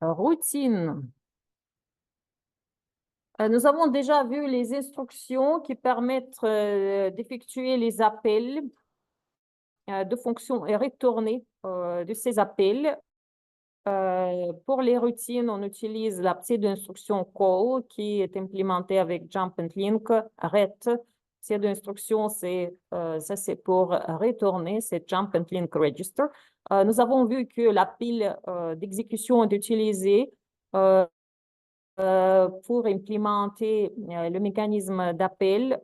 routine. Nous avons déjà vu les instructions qui permettent d'effectuer les appels de fonctions et retourner de ces appels. Pour les routines, on utilise la pseudo-instruction call qui est implémentée avec jump and link, ret. Pseudo-instruction, ça c'est pour retourner, c'est jump and link register. Nous avons vu que la pile d'exécution est utilisée pour implémenter le mécanisme d'appel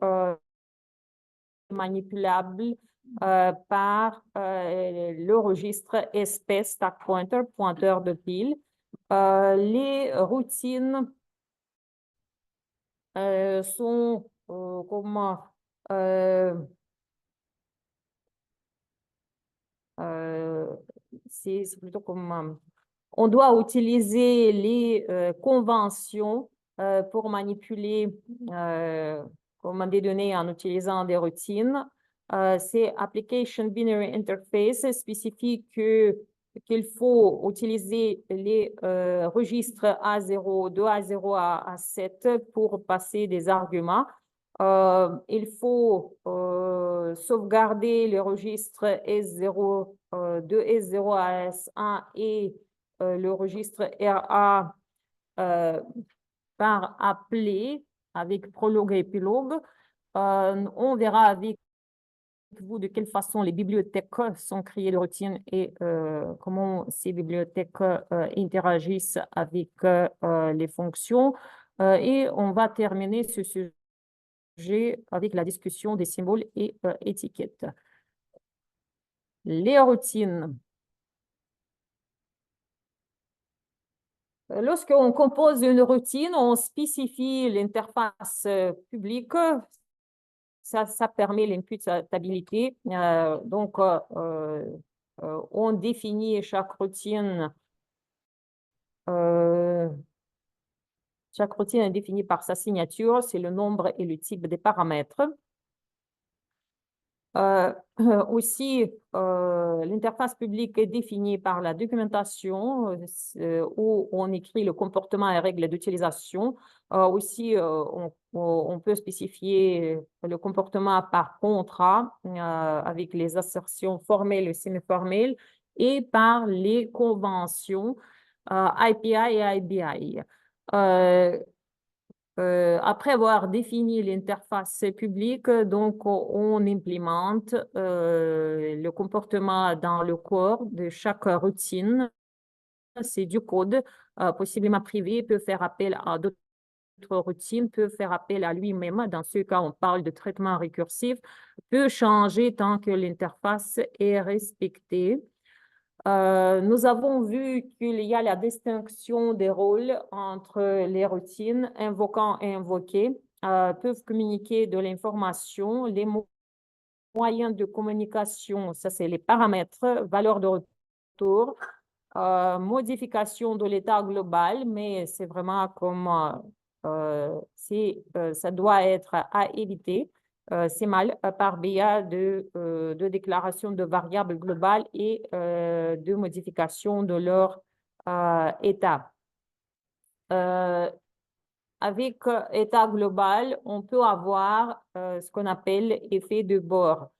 manipulable par le registre espèce stack pointer, pointeur de pile. Les routines sont comment c'est plutôt comme on doit utiliser les conventions pour manipuler des données en utilisant des routines. C'est Application Binary Interface spécifie qu'il faut utiliser les registres A0, de A0 à A7 pour passer des arguments. Il faut sauvegarder le registre S0 de S0 à S1 et le registre RA par appelé avec prologue et épilogue. On verra avec vous de quelle façon les bibliothèques sont créées de routines et comment ces bibliothèques interagissent avec les fonctions. Et on va terminer ce sujet avec la discussion des symboles et étiquettes. Les routines. Lorsqu'on compose une routine, on spécifie l'interface publique. Ça permet l'imputabilité. Donc, on définit chaque routine. Chaque routine est définie par sa signature, c'est le nombre et le type des paramètres. Aussi, l'interface publique est définie par la documentation où on écrit le comportement et règles d'utilisation. Aussi, on peut spécifier le comportement par contrat avec les assertions formelles et semi-formelles et par les conventions API et IBI. Après avoir défini l'interface publique, donc on implémente le comportement dans le corps de chaque routine. C'est du code, possiblement privé, peut faire appel à d'autres routines, peut faire appel à lui-même. Dans ce cas, on parle de traitement récursif, peut changer tant que l'interface est respectée. Nous avons vu qu'il y a la distinction des rôles entre les routines, invoquant et invoqués, peuvent communiquer de l'information, les moyens de communication, ça c'est les paramètres, valeur de retour, modification de l'état global, mais c'est vraiment comme ça doit être à éviter. C'est mal par biais de déclaration de variables globales et de modification de leur état. Avec état global, on peut avoir ce qu'on appelle effet de bord.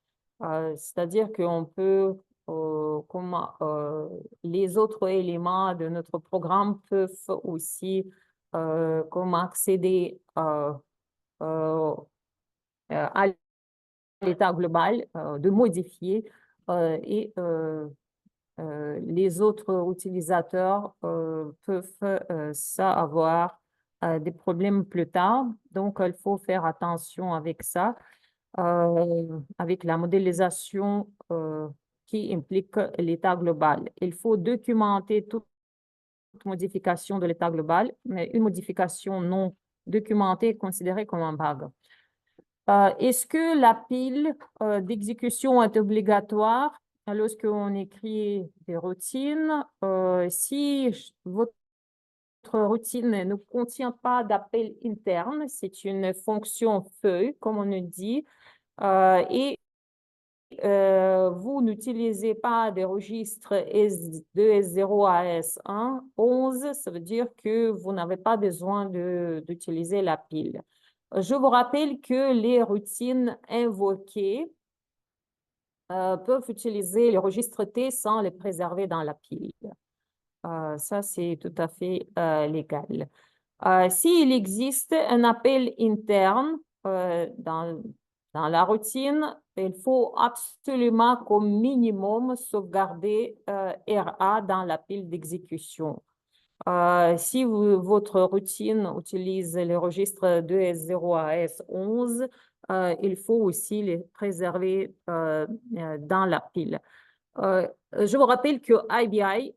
C'est-à-dire qu'on peut, les autres éléments de notre programme peuvent aussi accéder à l'état global, de modifier et les autres utilisateurs peuvent ça avoir des problèmes plus tard. Donc, il faut faire attention avec ça, avec la modélisation qui implique l'état global. Il faut documenter toute modification de l'état global, mais une modification non documentée est considérée comme un bug. Est-ce que la pile d'exécution est obligatoire lorsqu'on écrit des routines? Si votre routine ne contient pas d'appel interne, c'est une fonction feuille, comme on le dit, et vous n'utilisez pas des registres S2, S0 à S1, 11, ça veut dire que vous n'avez pas besoin d'utiliser la pile. Je vous rappelle que les routines invoquées peuvent utiliser le registre T sans les préserver dans la pile. Ça, c'est tout à fait légal. S'il existe un appel interne dans la routine, il faut absolument qu'au minimum sauvegarder RA dans la pile d'exécution. Si votre routine utilise les registres de S0 à S11, il faut aussi les préserver dans la pile. Je vous rappelle que IBI,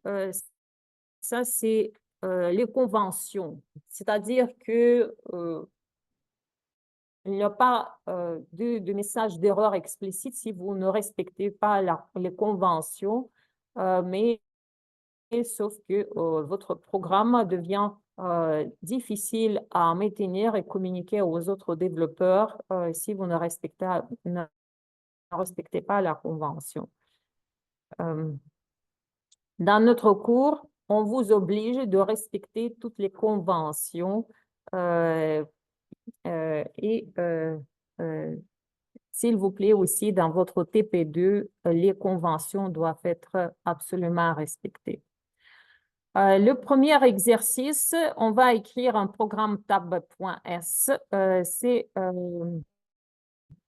ça c'est les conventions, c'est-à-dire que il n'y a pas de message d'erreur explicite si vous ne respectez pas les conventions, mais sauf que votre programme devient difficile à maintenir et communiquer aux autres développeurs si vous ne respectez pas la convention. Dans notre cours, on vous oblige de respecter toutes les conventions et s'il vous plaît aussi, dans votre TP2, les conventions doivent être absolument respectées. Le premier exercice, on va écrire un programme tab.s.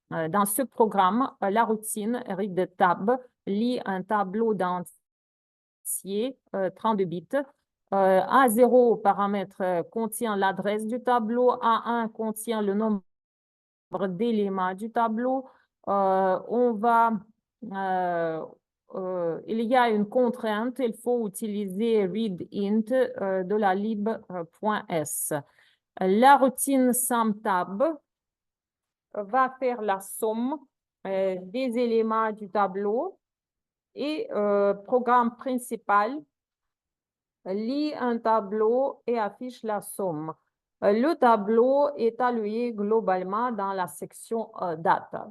Dans ce programme, la routine read tab lit un tableau d'entier 32 bits. A0 paramètre contient l'adresse du tableau. A1 contient le nombre d'éléments du tableau. Il y a une contrainte, il faut utiliser readInt de la lib.s. La routine SumTab va faire la somme des éléments du tableau et programme principal lit un tableau et affiche la somme. Le tableau est alloué globalement dans la section data.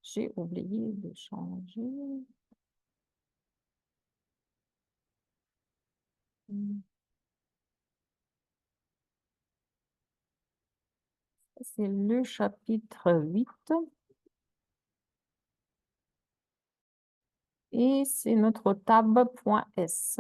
J'ai oublié de changer. C'est le chapitre 8. Et c'est notre tab.s.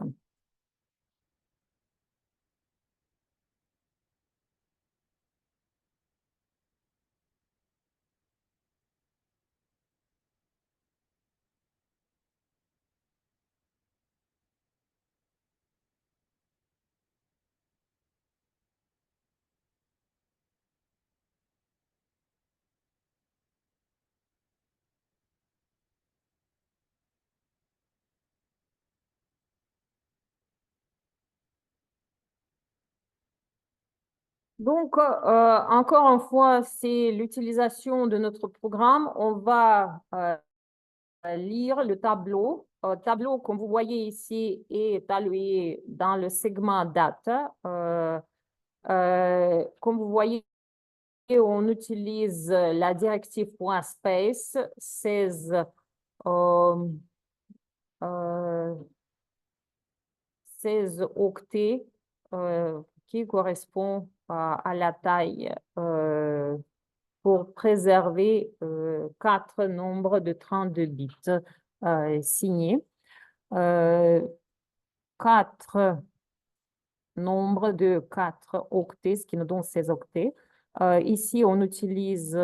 Donc, encore une fois, c'est l'utilisation de notre programme. On va lire le tableau. Tableau, comme vous voyez ici, est alloué dans le segment data. Comme vous voyez, on utilise la directive .space 16 16 octets qui correspond à la taille pour préserver 4 nombres de 32 bits signés. 4 nombres de 4 octets, ce qui nous donne 16 octets. Ici, on utilise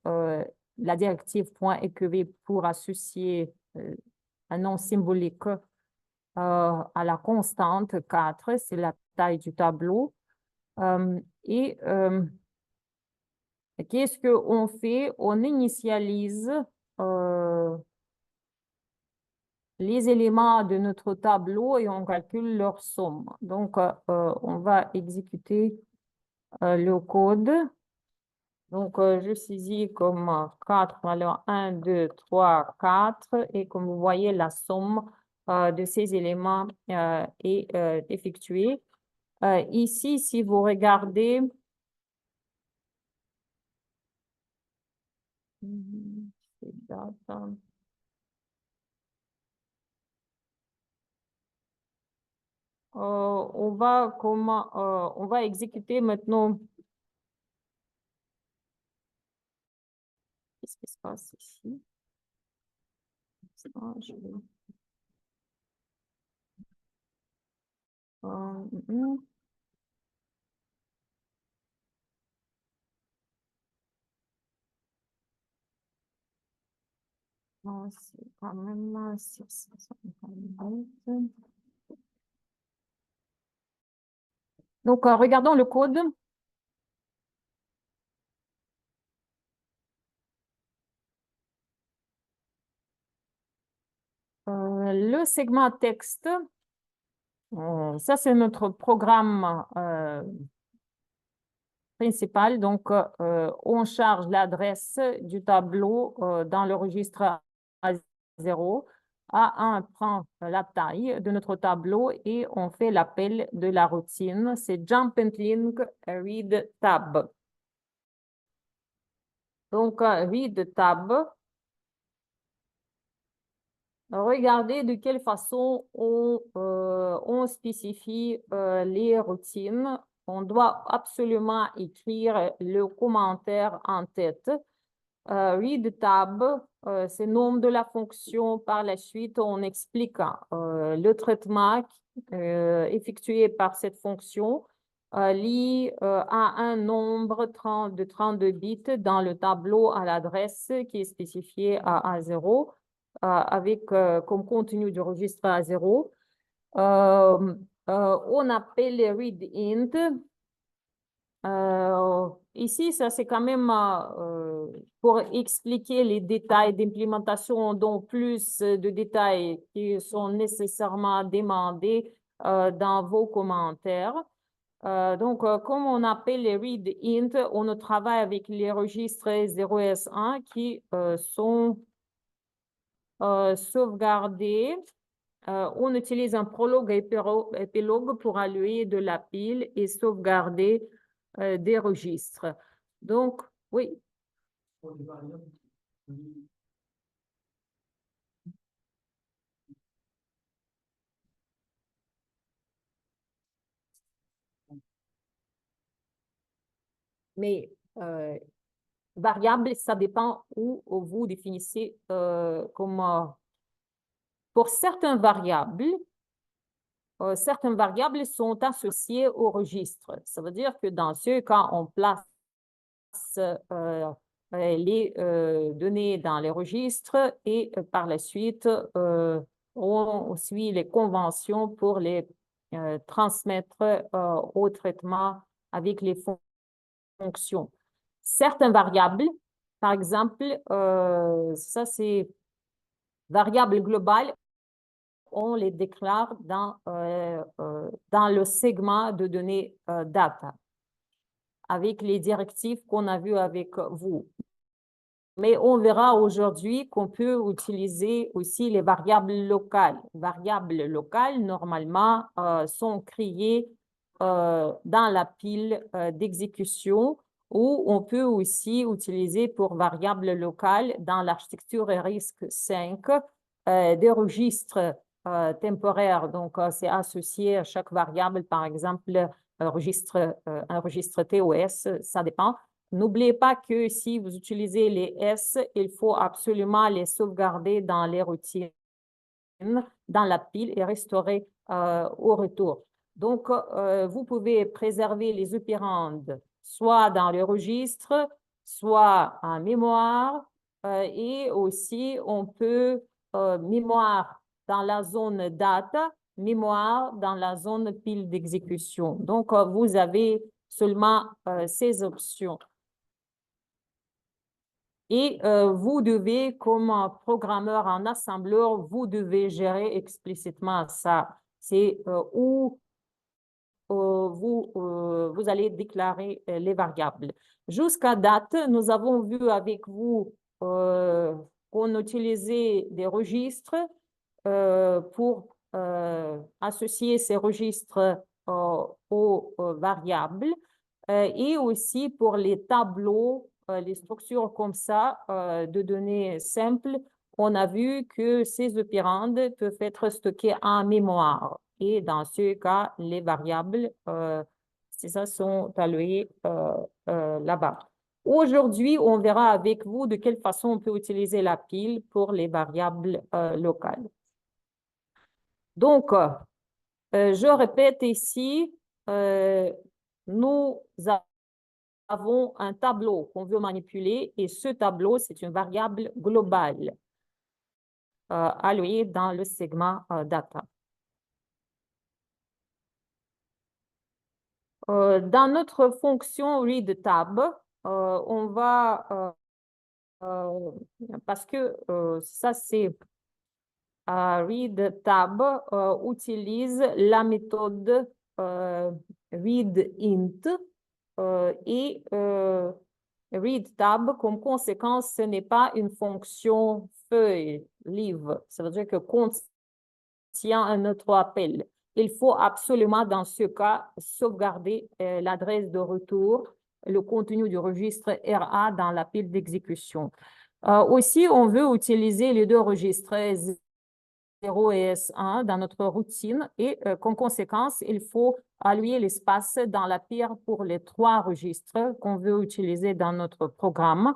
la directive .eqv pour associer un nom symbolique à la constante 4, c'est la taille du tableau. Et qu'est-ce qu'on fait? On initialise les éléments de notre tableau et on calcule leur somme. Donc, on va exécuter le code. Donc, je saisis comme 4 valeurs 1, 2, 3, 4. Et comme vous voyez, la somme de ces éléments est effectuée. Ici, si vous regardez, c'est date. On va exécuter maintenant. Qu'est-ce qui se passe ici? Je vais, euh, mm, c'est quand même 650. Donc, regardons le code. Le segment texte, ça c'est notre programme principal. Donc, on charge l'adresse du tableau dans le registre A0. A1 prend la taille de notre tableau et on fait l'appel de la routine. C'est Jump and Link Read Tab. Donc, Read Tab. Regardez de quelle façon on spécifie les routines. On doit absolument écrire le commentaire en tête. Read tab, c'est le nom de la fonction. Par la suite, on explique le traitement effectué par cette fonction lie à un nombre de 32 bits dans le tableau à l'adresse qui est spécifiée à A0 avec comme contenu du registre A0. On appelle les read int. Ici, ça c'est quand même pour expliquer les détails d'implémentation, dont plus de détails qui sont nécessairement demandés dans vos commentaires. Donc, comme on appelle les read int, on travaille avec les registres 0S1 qui sont sauvegardés. On utilise un prologue et épilogue pour allouer de la pile et sauvegarder des registres. Donc, oui. Mais variable, ça dépend où vous définissez comme pour certaines variables sont associées au registre. Ça veut dire que dans ce cas, on place les données dans les registres et par la suite, on suit les conventions pour les transmettre au traitement avec les fonctions. Certaines variables, par exemple, ça c'est variables globales, on les déclare dans le segment de données data avec les directives qu'on a vues avec vous. Mais on verra aujourd'hui qu'on peut utiliser aussi les variables locales. Les variables locales, normalement, sont créées dans la pile d'exécution ou on peut aussi utiliser pour variables locales dans l'architecture RISC-V des registres temporaires. Donc, c'est associé à chaque variable, par exemple, un registre TOS, ça dépend. N'oubliez pas que si vous utilisez les S, il faut absolument les sauvegarder dans les routines, dans la pile et restaurer au retour. Donc, vous pouvez préserver les opérandes soit dans le registre, soit en mémoire. Et aussi, on peut mémoire dans la zone data, mémoire dans la zone pile d'exécution. Donc, vous avez seulement ces options. Et vous devez, comme programmeur en assembleur, vous devez gérer explicitement ça. C'est où vous allez déclarer les variables. Jusqu'à date, nous avons vu avec vous qu'on utilisait des registres pour associer ces registres aux variables et aussi pour les tableaux, les structures comme ça de données simples. On a vu que ces opérandes peuvent être stockées en mémoire. Et dans ce cas, les variables, c'est ça, sont allouées là-bas. Aujourd'hui, on verra avec vous de quelle façon on peut utiliser la pile pour les variables locales. Donc, je répète ici, nous avons un tableau qu'on veut manipuler et ce tableau, c'est une variable globale allouée dans le segment data. Dans notre fonction readTab, on va, parce que ça c'est readTab utilise la méthode readInt et readTab, comme conséquence, ce n'est pas une fonction feuille, livre. Ça veut dire que contient un autre appel. Il faut absolument, dans ce cas, sauvegarder l'adresse de retour, le contenu du registre RA dans la pile d'exécution. Aussi, on veut utiliser les deux registres 0 et S1 dans notre routine et comme conséquence, il faut allouer l'espace dans la pile pour les trois registres qu'on veut utiliser dans notre programme.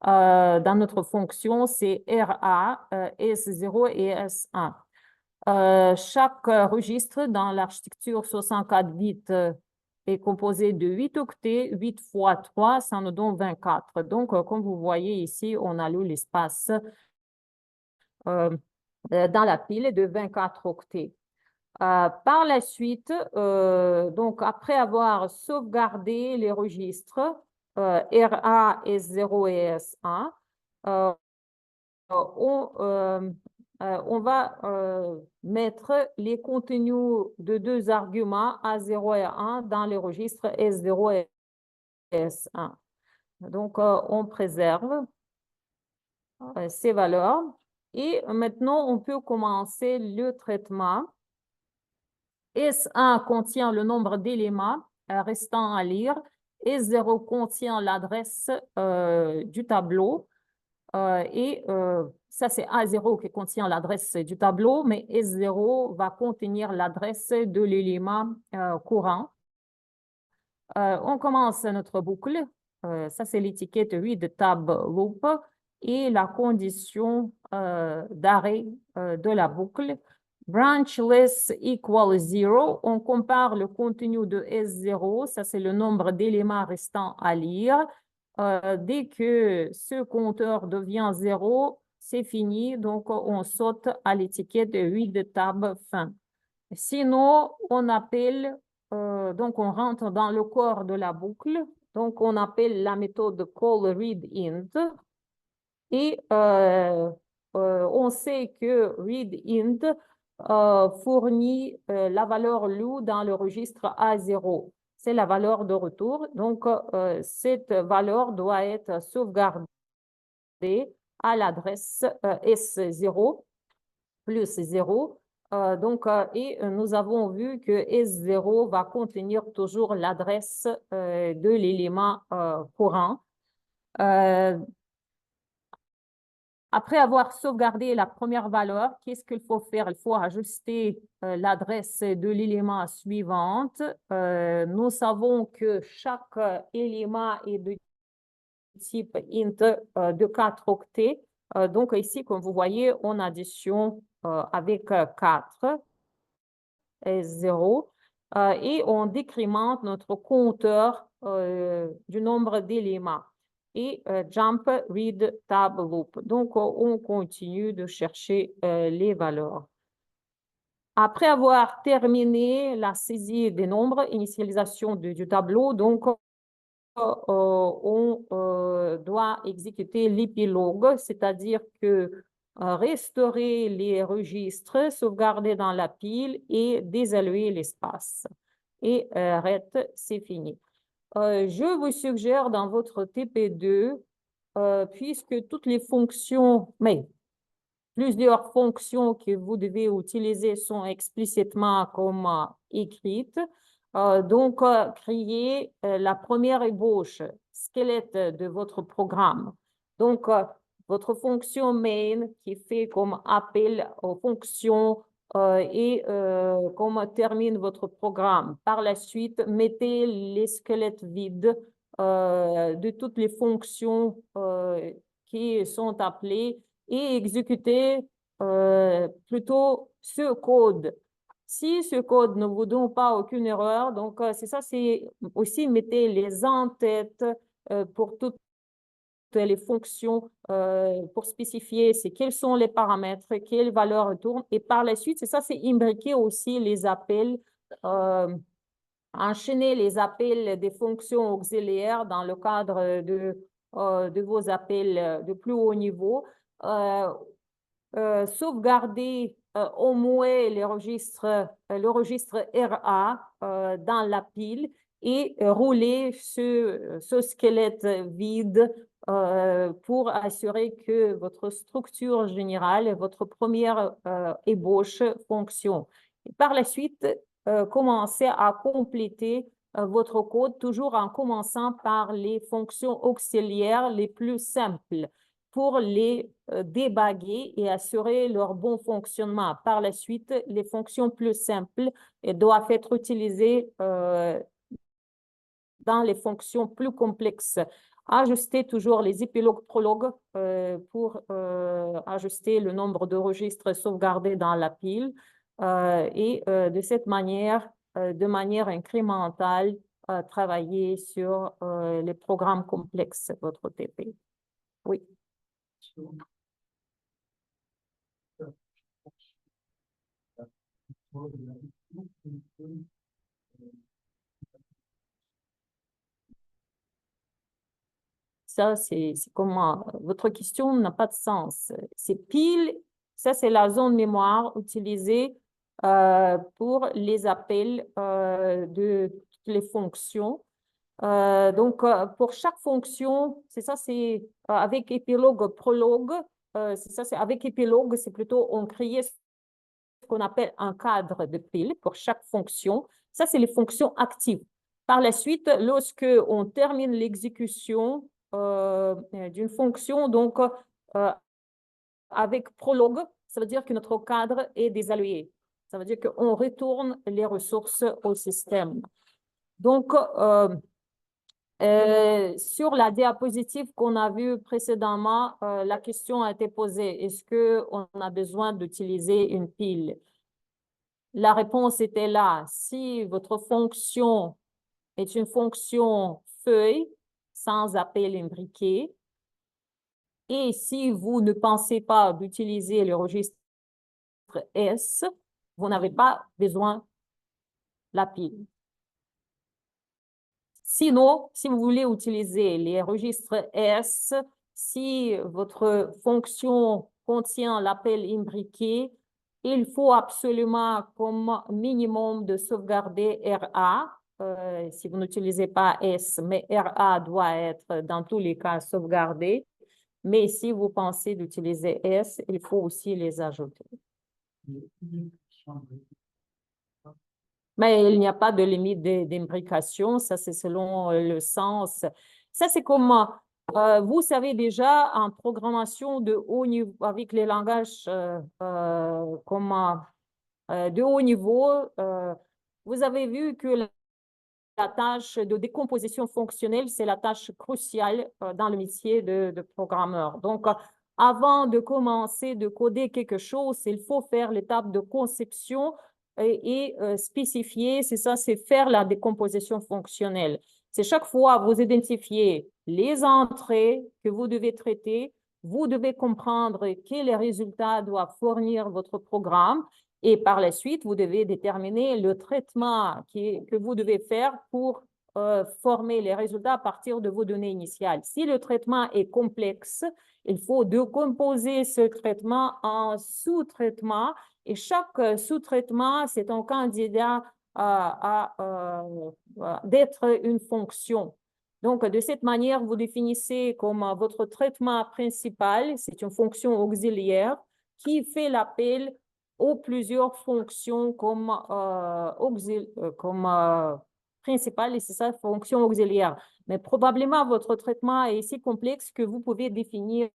Dans notre fonction, c'est RA, S0 et S1. Chaque registre dans l'architecture 64 bits est composé de 8 octets, 8 fois 3, ça nous donne 24. Donc, comme vous voyez ici, on alloue l'espace dans la pile de 24 octets. Par la suite, donc après avoir sauvegardé les registres RA, S0 et S1, on va mettre les contenus de deux arguments A0 et A1 dans les registres S0 et S1. Donc, on préserve ces valeurs. Et maintenant, on peut commencer le traitement. S1 contient le nombre d'éléments restant à lire. S0 contient l'adresse du tableau. Et ça, c'est A0 qui contient l'adresse du tableau, mais S0 va contenir l'adresse de l'élément courant. On commence notre boucle. Ça, c'est l'étiquette readTab loop et la condition d'arrêt de la boucle. Branchless equal 0. On compare le contenu de S0. Ça, c'est le nombre d'éléments restants à lire. Dès que ce compteur devient 0, c'est fini. Donc, on saute à l'étiquette readTab fin. Sinon, on appelle, donc on rentre dans le corps de la boucle. Donc, on appelle la méthode callReadInt. Et on sait que readInt fournit la valeur loup dans le registre A0. C'est la valeur de retour. Donc, cette valeur doit être sauvegardée à l'adresse S0 plus 0. Et nous avons vu que S0 va contenir toujours l'adresse de l'élément courant. Après avoir sauvegardé la première valeur, qu'est-ce qu'il faut faire? Il faut ajuster l'adresse de l'élément suivante. Nous savons que chaque élément est de type int de 4 octets. Donc ici, comme vous voyez, on addition avec 4 et 0 et on décrémente notre compteur du nombre d'éléments et jump read tab loop. Donc, on continue de chercher les valeurs. Après avoir terminé la saisie des nombres, initialisation du tableau, donc on doit exécuter l'épilogue, c'est-à-dire que restaurer les registres, sauvegarder dans la pile et désallouer l'espace. et RET, c'est fini. Je vous suggère dans votre TP2, puisque toutes les fonctions, mais plusieurs fonctions que vous devez utiliser sont explicitement comme écrites. Donc, créer la première ébauche, squelette de votre programme. Donc, votre fonction main qui fait comme appel aux fonctions et comme termine votre programme. Par la suite, mettez les squelettes vides de toutes les fonctions qui sont appelées et exécuter plutôt ce code. Si ce code ne vous donne pas aucune erreur, donc c'est ça, c'est aussi mettez les en-têtes pour toutes les fonctions pour spécifier quels sont les paramètres, quelles valeurs retournent. Et par la suite, c'est ça, c'est imbriquer aussi les appels, enchaîner les appels des fonctions auxiliaires dans le cadre de vos appels de plus haut niveau. Sauvegarder au moins le registre RA dans la pile et rouler ce squelette vide pour assurer que votre structure générale, votre première ébauche fonctionne. Et par la suite, commencez à compléter votre code, toujours en commençant par les fonctions auxiliaires les plus simples pour les débaguer et assurer leur bon fonctionnement. Par la suite, les fonctions plus simples doivent être utilisées dans les fonctions plus complexes. Ajuster toujours les épilogues prologues pour ajuster le nombre de registres sauvegardés dans la pile et de cette manière, de manière incrémentale, travailler sur les programmes complexes, votre TP. Oui. Ça, c'est comment votre question n'a pas de sens. C'est pile, ça c'est la zone mémoire utilisée pour les appels de toutes les fonctions. Donc, pour chaque fonction, c'est ça, c'est avec épilogue, prologue. C'est ça, c'est avec épilogue, c'est plutôt on crée ce qu'on appelle un cadre de pile pour chaque fonction. Ça, c'est les fonctions actives. Par la suite, lorsque on termine l'exécution d'une fonction, donc avec prologue, ça veut dire que notre cadre est désalluyé. Ça veut dire qu'on retourne les ressources au système. Donc, sur la diapositive qu'on a vue précédemment, la question a été posée, est-ce qu'on a besoin d'utiliser une pile? La réponse était là. Si votre fonction est une fonction feuille, sans appel imbriqué, et si vous ne pensez pas d'utiliser le registre S, vous n'avez pas besoin de la pile. Sinon, si vous voulez utiliser les registres S, si votre fonction contient l'appel imbriqué, il faut absolument comme minimum de sauvegarder RA. Si vous n'utilisez pas S, mais RA doit être dans tous les cas sauvegardé. Mais si vous pensez d'utiliser S, il faut aussi les ajouter. Mais il n'y a pas de limite d'imbrication, ça c'est selon le sens. Ça c'est comme, vous savez déjà en programmation de haut niveau, avec les langages de haut niveau, vous avez vu que la tâche de décomposition fonctionnelle, c'est la tâche cruciale dans le métier de programmeur. Donc, avant de commencer de coder quelque chose, il faut faire l'étape de conception et spécifier, c'est ça, c'est faire la décomposition fonctionnelle. C'est chaque fois vous identifiez les entrées que vous devez traiter, vous devez comprendre quels résultats doit fournir votre programme et par la suite, vous devez déterminer le traitement que vous devez faire pour former les résultats à partir de vos données initiales. Si le traitement est complexe, il faut décomposer ce traitement en sous-traitements et chaque sous-traitement, c'est un candidat d'être une fonction. Donc, de cette manière, vous définissez comme votre traitement principal, c'est une fonction auxiliaire qui fait l'appel aux plusieurs fonctions comme principale, et c'est ça, fonction auxiliaire. Mais probablement, votre traitement est si complexe que vous pouvez définir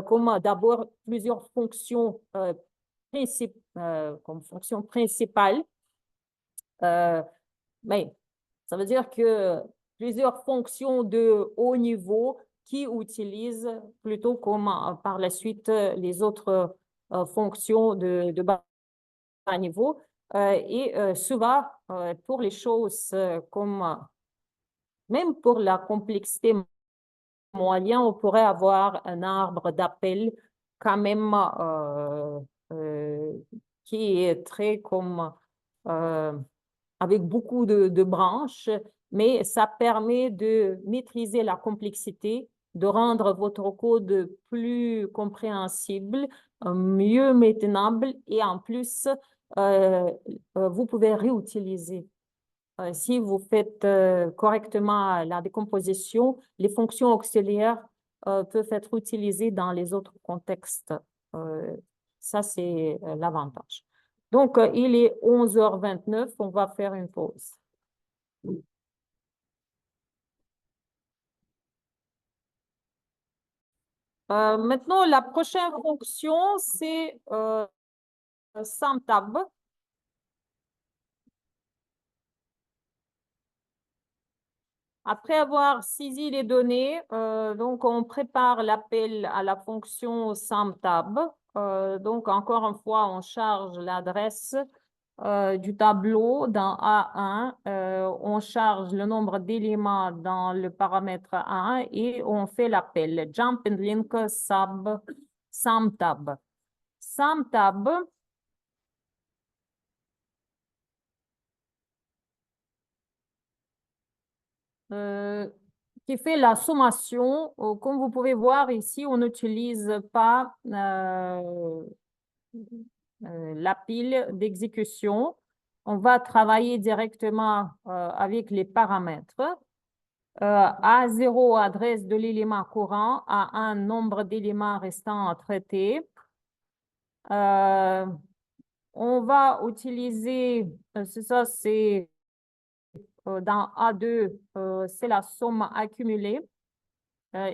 comme d'abord plusieurs fonctions comme fonction principale. Mais ça veut dire que plusieurs fonctions de haut niveau qui utilisent plutôt comme par la suite les autres fonctions de bas niveau. Et souvent, pour les choses comme, même pour la complexité moyenne, on pourrait avoir un arbre d'appel quand même qui est très comme avec beaucoup de branches, mais ça permet de maîtriser la complexité, de rendre votre code plus compréhensible, mieux maintenable et en plus, vous pouvez réutiliser. Si vous faites correctement la décomposition, les fonctions auxiliaires peuvent être utilisées dans les autres contextes. Ça, c'est l'avantage. Donc, il est 11h29, on va faire une pause. Maintenant, la prochaine fonction, c'est SumTab. Après avoir saisi les données, donc on prépare l'appel à la fonction SumTab. Donc, encore une fois, on charge l'adresse du tableau dans A1, on charge le nombre d'éléments dans le paramètre A1 et on fait l'appel jump and link SumTab. SumTab, qui fait la sommation. Comme vous pouvez voir ici, on n'utilise pas la pile d'exécution. On va travailler directement avec les paramètres. A0, adresse de l'élément courant, A1, nombre d'éléments restants à traiter. On va utiliser, c'est ça, c'est dans A2, c'est la somme accumulée,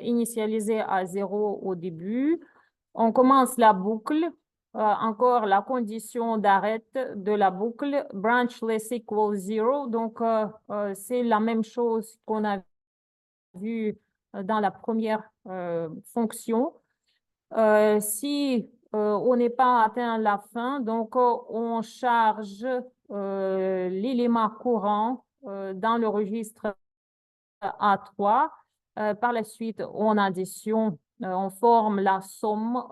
initialisée à 0 au début. On commence la boucle. Encore la condition d'arrêt de la boucle, branchless equals 0. Donc, c'est la même chose qu'on a vu dans la première fonction. Si on n'est pas atteint la fin, donc on charge l'élément courant dans le registre A3. Par la suite, on addition, on forme la somme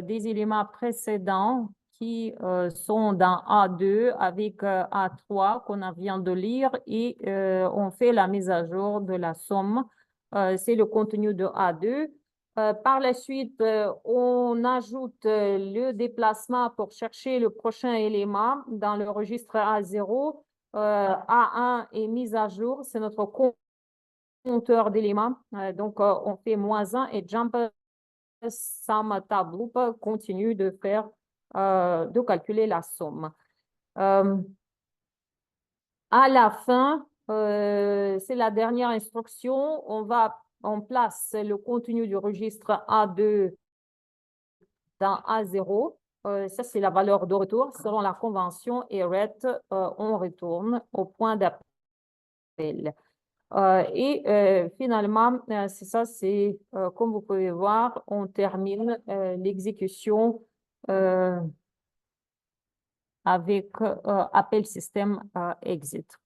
des éléments précédents qui sont dans A2 avec A3 qu'on vient de lire et on fait la mise à jour de la somme. C'est le contenu de A2. Par la suite, on ajoute le déplacement pour chercher le prochain élément dans le registre A0. A1 est mis à jour, c'est notre compteur d'éléments. Donc, on fait -1 et jump sum tab loop continue de faire, de calculer la somme. À la fin, c'est la dernière instruction. On place le contenu du registre A2 dans A0. Ça, c'est la valeur de retour. Selon la convention ERET, on retourne au point d'appel. Finalement, c'est ça, c'est comme vous pouvez voir, on termine l'exécution avec appel système exit.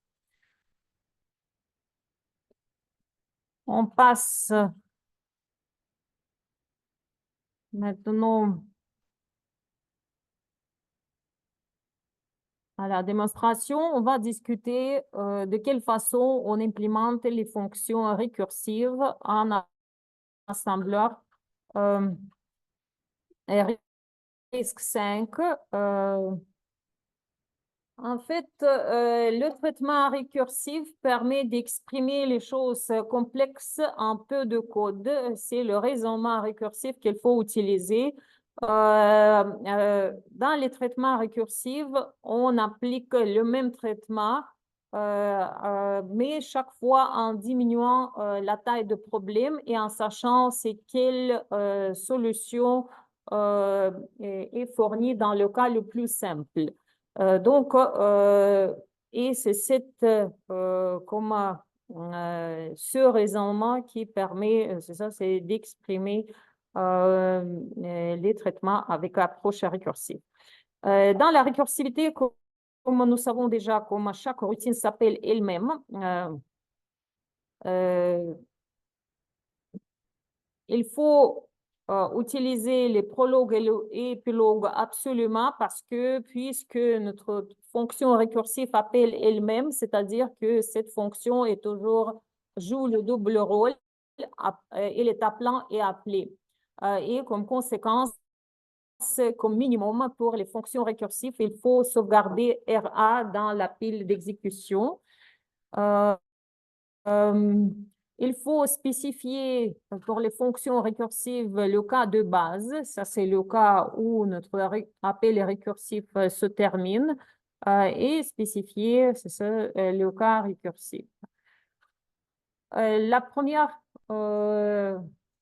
On passe maintenant à la démonstration. On va discuter de quelle façon on implémente les fonctions récursives en assembleur RISC-V. En fait, le traitement récursif permet d'exprimer les choses complexes en peu de code. C'est le raisonnement récursif qu'il faut utiliser. Dans les traitements récursifs, on applique le même traitement, mais chaque fois en diminuant la taille de problème et en sachant c'est quelle solution est fournie dans le cas le plus simple. Et c'est ce raisonnement qui permet, c'est ça, c'est d'exprimer les traitements avec l'approche récursive. Dans la récursivité, comme nous savons déjà, comme chaque routine s'appelle elle-même, euh, il faut utiliser les prologues et épilogues absolument parce que puisque notre fonction récursive appelle elle-même, c'est-à-dire que cette fonction est toujours joue le double rôle, elle est appelant et appelée. Et comme conséquence, comme minimum pour les fonctions récursives, il faut sauvegarder RA dans la pile d'exécution. Euh, euh, il faut spécifier pour les fonctions récursives le cas de base. Ça, c'est le cas où notre appel récursif se termine. Et spécifier, c'est ça, le cas récursif. La première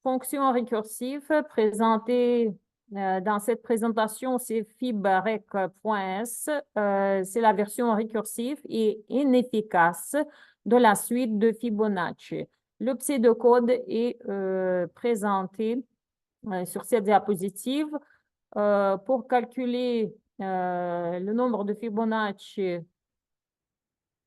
fonction récursive présentée dans cette présentation, c'est fibrec.s. C'est la version récursive et inefficace de la suite de Fibonacci. Le pseudocode est présenté sur cette diapositive. Pour calculer le nombre de Fibonacci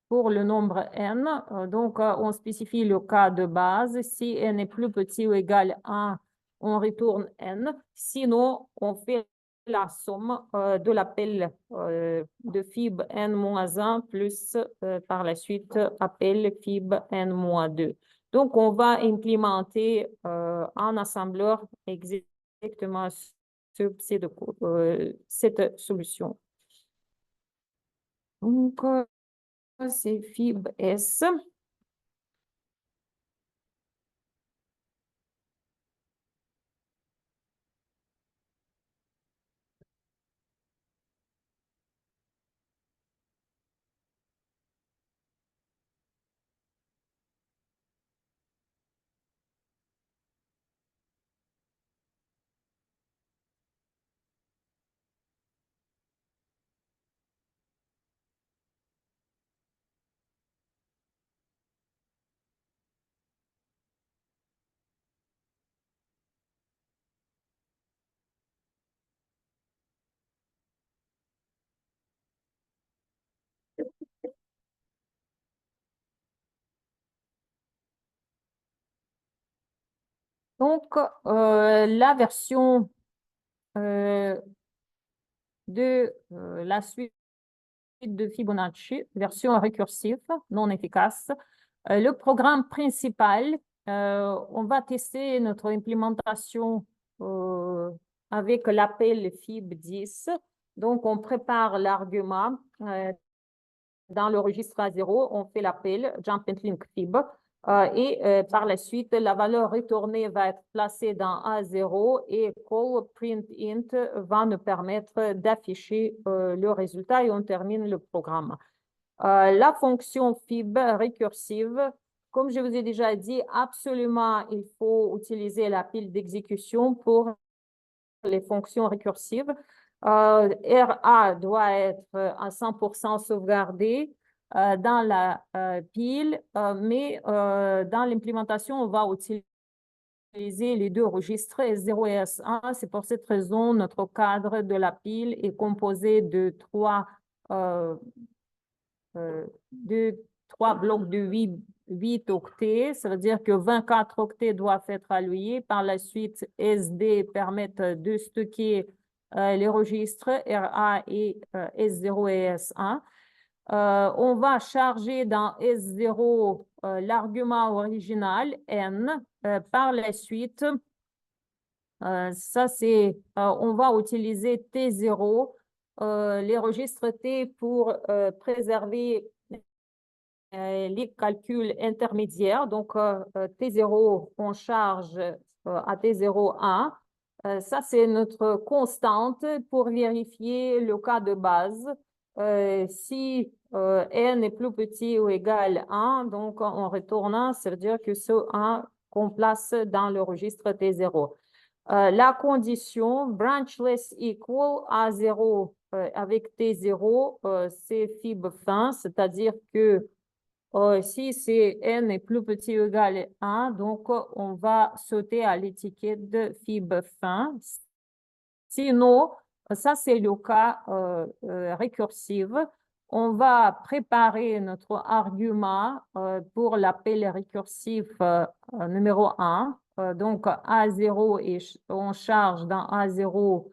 pour le nombre n, donc on spécifie le cas de base. Si n est plus petit ou égal à 1, on retourne n. Sinon, on fait la somme de l'appel de fib n-1 plus par la suite appel fib n-2. Donc, on va implémenter en assembleur exactement cette solution. Donc, c'est fib S. Donc, la version de la suite de Fibonacci, version récursive, non efficace. Le programme principal, on va tester notre implémentation avec l'appel fib10. Donc, on prépare l'argument. Dans le registre A0, on fait l'appel jump and link fib. Et par la suite, la valeur retournée va être placée dans A0 et call print int va nous permettre d'afficher le résultat et on termine le programme. La fonction fib récursive, comme je vous ai déjà dit, absolument, il faut utiliser la pile d'exécution pour les fonctions récursives. RA doit être à 100% sauvegardé dans la pile, mais dans l'implémentation, on va utiliser les deux registres S0 et S1. C'est pour cette raison notre cadre de la pile est composé de trois blocs de 8 octets. Ça veut dire que 24 octets doivent être alloués. Par la suite, SD permettent de stocker les registres RA et S0 et S1. On va charger dans S0 l'argument original N. Par la suite, on va utiliser T0 les registres T pour préserver les calculs intermédiaires. Donc, T0, on charge à T0, 1. Ça, c'est notre constante pour vérifier le cas de base. Si n est plus petit ou égal à 1, donc en retournant, ça veut dire que ce 1 qu'on place dans le registre T0. La condition branchless equal à 0 avec T0, c'est fib fin, c'est-à-dire que si c'est n est plus petit ou égal à 1, donc on va sauter à l'étiquette de fib fin. Sinon, ça c'est le cas récursif. On va préparer notre argument pour l'appel récursif numéro 1. Donc A0, et on charge dans A0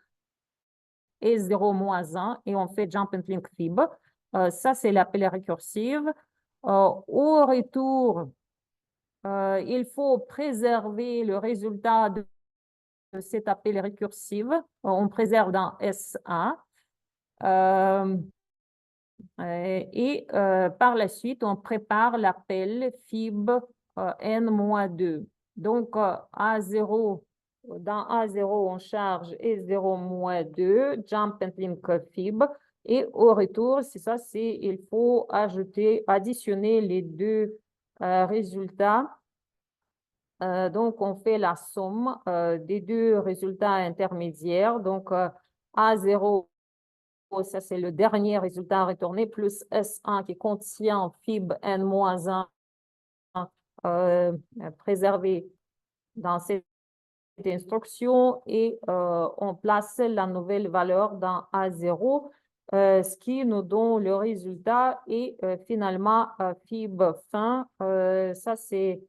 et 0 moins 1 et on fait jump and link fib. Ça c'est l'appel récursif. Au retour, il faut préserver le résultat de cet appel récursif. On préserve dans S1. Et par la suite, on prépare l'appel fib n-2. Donc, A0, dans A0, on charge E0-2, jump and link fib. Et au retour, c'est ça, il faut additionner les deux résultats. Donc, on fait la somme des deux résultats intermédiaires. Donc, A0, ça c'est le dernier résultat retourné, plus S1 qui contient fib n-1 préservé dans cette instruction et on place la nouvelle valeur dans A0, ce qui nous donne le résultat et finalement fib fin, ça c'est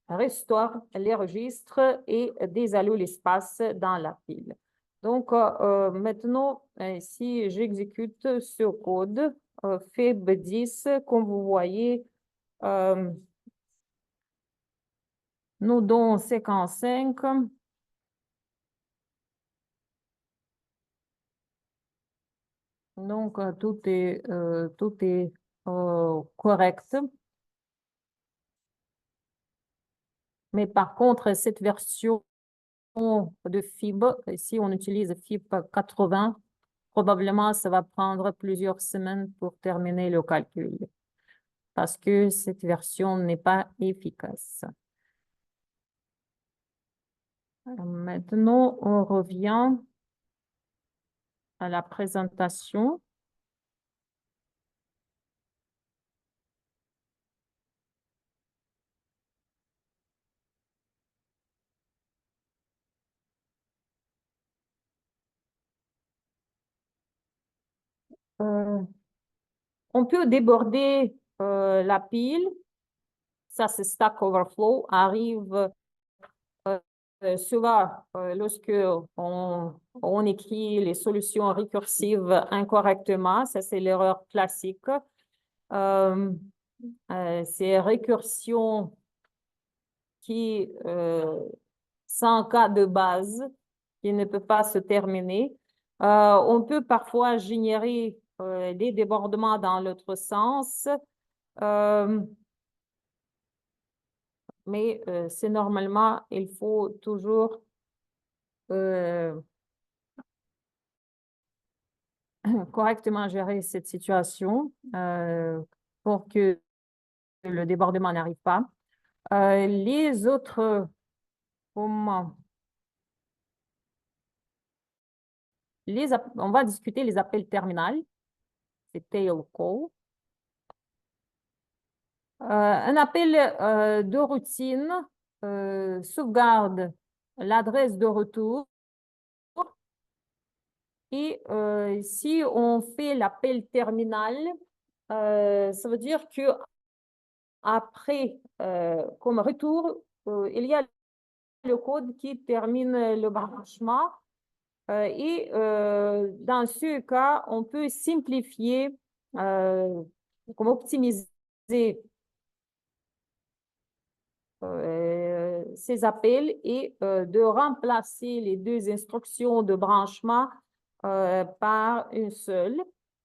restaure les registres et désalloue l'espace dans la pile. Donc, maintenant, si j'exécute ce code, fib10, comme vous voyez, nous donne séquence 5. Donc, tout est correct. Mais par contre, cette version de fib, si on utilise fib 80, probablement ça va prendre plusieurs semaines pour terminer le calcul parce que cette version n'est pas efficace. Alors maintenant, on revient à la présentation. On peut déborder la pile. Ça, c'est Stack Overflow. Arrive souvent lorsque on écrit les solutions récursives incorrectement. Ça, c'est l'erreur classique. C'est récursion qui, sans cas de base, qui ne peut pas se terminer. On peut parfois générer des débordements dans l'autre sens, mais c'est normalement, il faut toujours correctement gérer cette situation pour que le débordement n'arrive pas. Les autres, on va discuter les appels terminal, c'est tail call. Un appel de routine sauvegarde l'adresse de retour et si on fait l'appel terminal, ça veut dire que après, comme retour, il y a le code qui termine le branchement et dans ce cas, on peut simplifier, comme optimiser ces appels et de remplacer les deux instructions de branchement par une seule.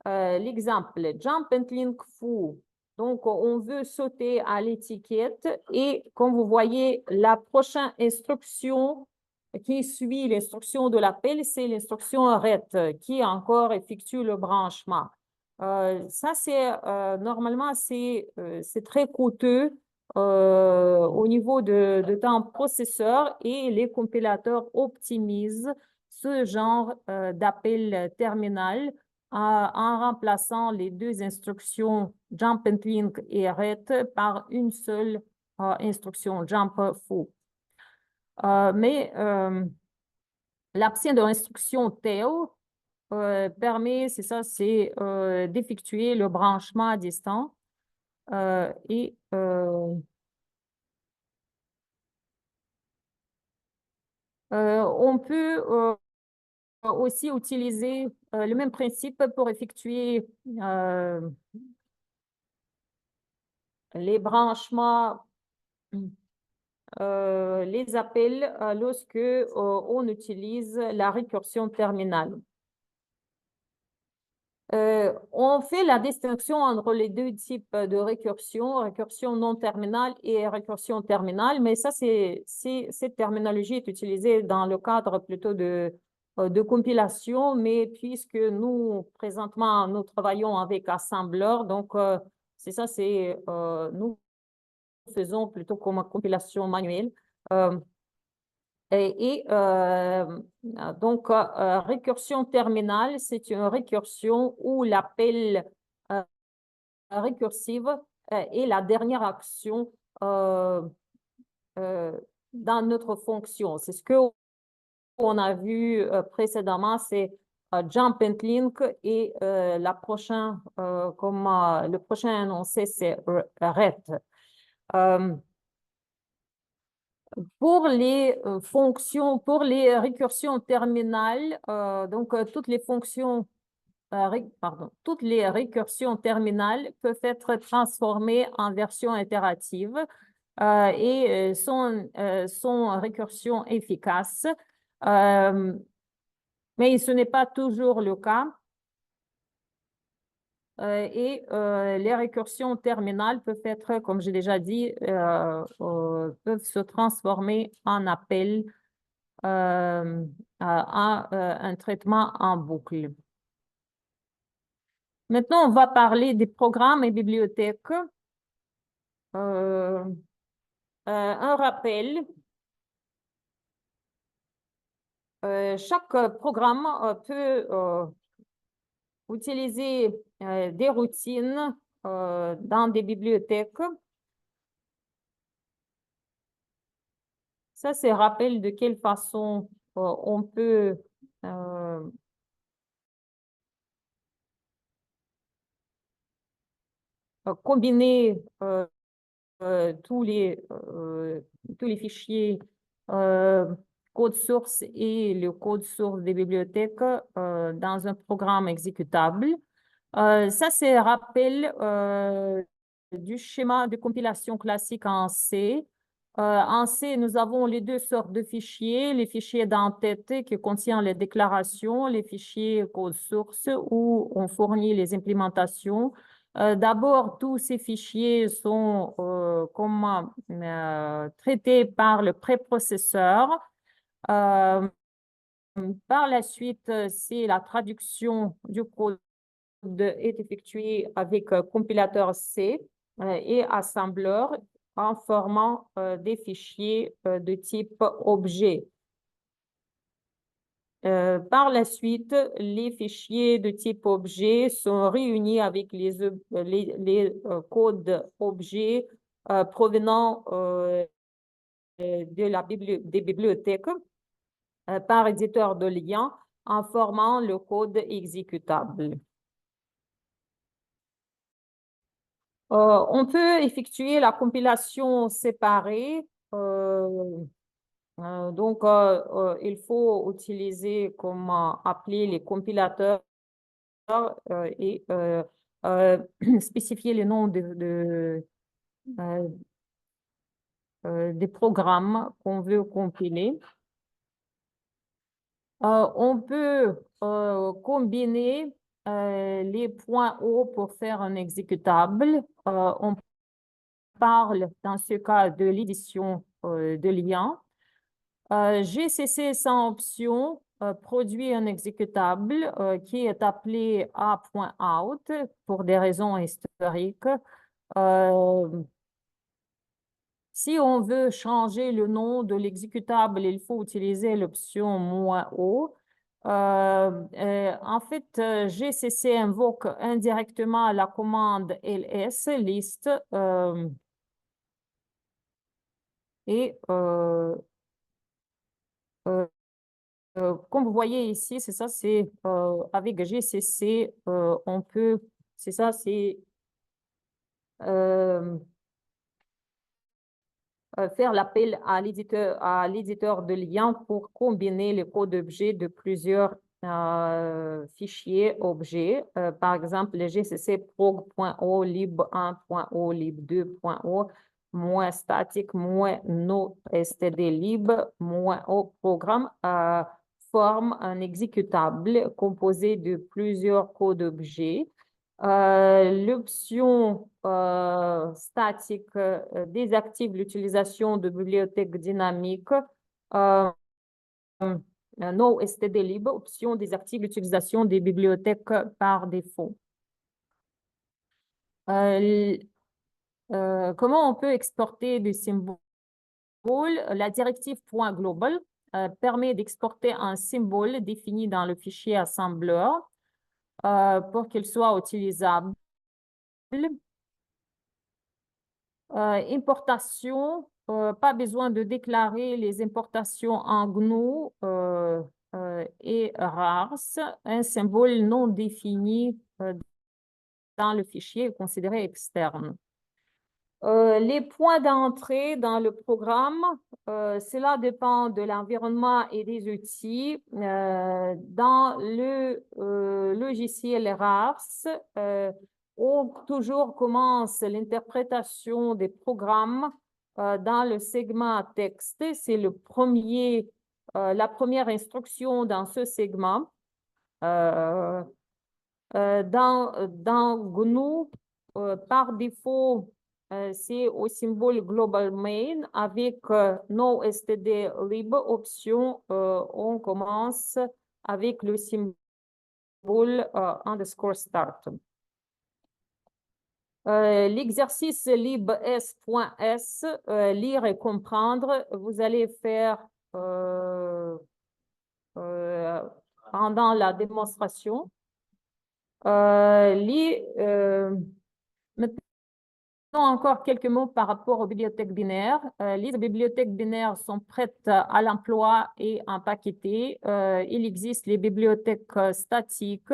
L'exemple, jump and link foo. Donc, on veut sauter à l'étiquette et comme vous voyez, la prochaine instruction qui suit l'instruction de l'appel, c'est l'instruction arrête qui encore effectue le branchement. Ça, c'est normalement, c'est très coûteux au niveau de temps processeur et les compilateurs optimisent ce genre d'appel terminal en remplaçant les deux instructions jump and link et arrête par une seule instruction jump foo. Mais l'absence de l'instruction tail permet, c'est ça, c'est d'effectuer le branchement à distance et on peut aussi utiliser le même principe pour effectuer les branchements, les appels lorsque on utilise la récursion terminale. On fait la distinction entre les deux types de récursion non terminale et récursion terminale, mais ça, cette terminologie est utilisée dans le cadre plutôt de compilation, mais puisque nous, présentement, nous travaillons avec assembleur, donc c'est ça, nous faisons plutôt comme compilation manuelle. Donc, récursion terminale, c'est une récursion où l'appel récursive est la dernière action dans notre fonction. C'est ce qu'on a vu précédemment, c'est jump and link et le prochain énoncé, c'est arrête. Pour les fonctions, pour les récursions terminales, donc toutes les récursions terminales peuvent être transformées en version itérative et sont récursions efficaces. Mais ce n'est pas toujours le cas. Et les récursions terminales peuvent être, comme j'ai déjà dit, peuvent se transformer en appel à un traitement en boucle. Maintenant, on va parler des programmes et bibliothèques. Un rappel. Chaque programme peut utiliser des routines dans des bibliothèques. Ça, c'est rappel de quelle façon on peut combiner tous les fichiers code source et le code source des bibliothèques dans un programme exécutable. Ça, c'est un rappel du schéma de compilation classique en C. En C, nous avons les deux sortes de fichiers, les fichiers d'entête qui contiennent les déclarations, les fichiers code source où on fournit les implémentations. D'abord, tous ces fichiers sont traités par le préprocesseur. Par la suite, c'est la traduction du code est effectuée avec compilateur C et assembleur en formant des fichiers de type objet. Par la suite, les fichiers de type objet sont réunis avec les codes objets provenant des bibliothèques par éditeur de lien en formant le code exécutable. On peut effectuer la compilation séparée. Donc, il faut utiliser comment appeler les compilateurs et spécifier les noms des programmes qu'on veut compiler. On peut combiner les points O pour faire un exécutable. On parle dans ce cas de l'édition de liens. GCC sans option produit un exécutable qui est appelé A.out pour des raisons historiques. Si on veut changer le nom de l'exécutable, il faut utiliser l'option "-o". En fait, GCC invoque indirectement la commande ls, list, et comme vous voyez ici, c'est ça, c'est avec GCC, on peut, c'est ça, c'est faire l'appel à l'éditeur de liens pour combiner les codes objets de plusieurs fichiers objets. Par exemple, le GCC prog.o, lib1.o, lib2.o, moins statique, moins no std lib, moins o programme forme un exécutable composé de plusieurs codes objets. L'option statique désactive l'utilisation de bibliothèques dynamiques. No stdlib, option désactive l'utilisation des bibliothèques par défaut. Comment on peut exporter des symboles? La directive .global permet d'exporter un symbole défini dans le fichier assembleur pour qu'il soit utilisable. Importation, pas besoin de déclarer les importations en GNU et RARS. Un symbole non défini dans le fichier est considéré externe. Les points d'entrée dans le programme, cela dépend de l'environnement et des outils. Dans le logiciel RARS, on toujours commence l'interprétation des programmes dans le segment texte. C'est la première instruction dans ce segment. Dans GNU, par défaut, c'est au symbole global main avec no std lib option. On commence avec le symbole underscore start. L'exercice libs.s, lire et comprendre, vous allez faire pendant la démonstration. Maintenant, encore quelques mots par rapport aux bibliothèques binaires. Les bibliothèques binaires sont prêtes à l'emploi et empaquetées. Il existe les bibliothèques statiques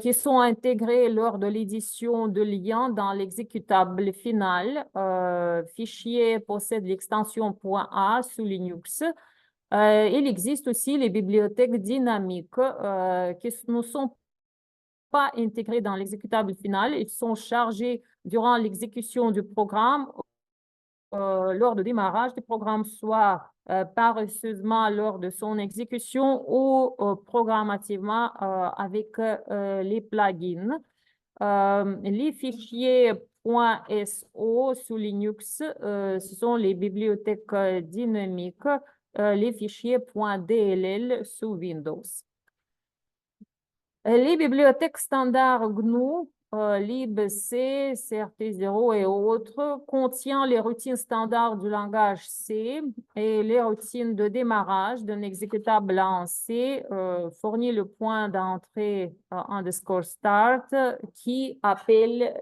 qui sont intégrées lors de l'édition de liens dans l'exécutable final. Fichier possède l'extension .a sous Linux. Il existe aussi les bibliothèques dynamiques qui ne sont pas intégrés dans l'exécutable final. Ils sont chargés durant l'exécution du programme, lors du démarrage du programme, soit paresseusement lors de son exécution ou programmativement avec les plugins. Les fichiers .so sous Linux, ce sont les bibliothèques dynamiques, les fichiers .dll sous Windows. Les bibliothèques standards GNU, libc, CRT0 et autres, contient les routines standards du langage C et les routines de démarrage d'un exécutable en C fournit le point d'entrée underscore start qui appelle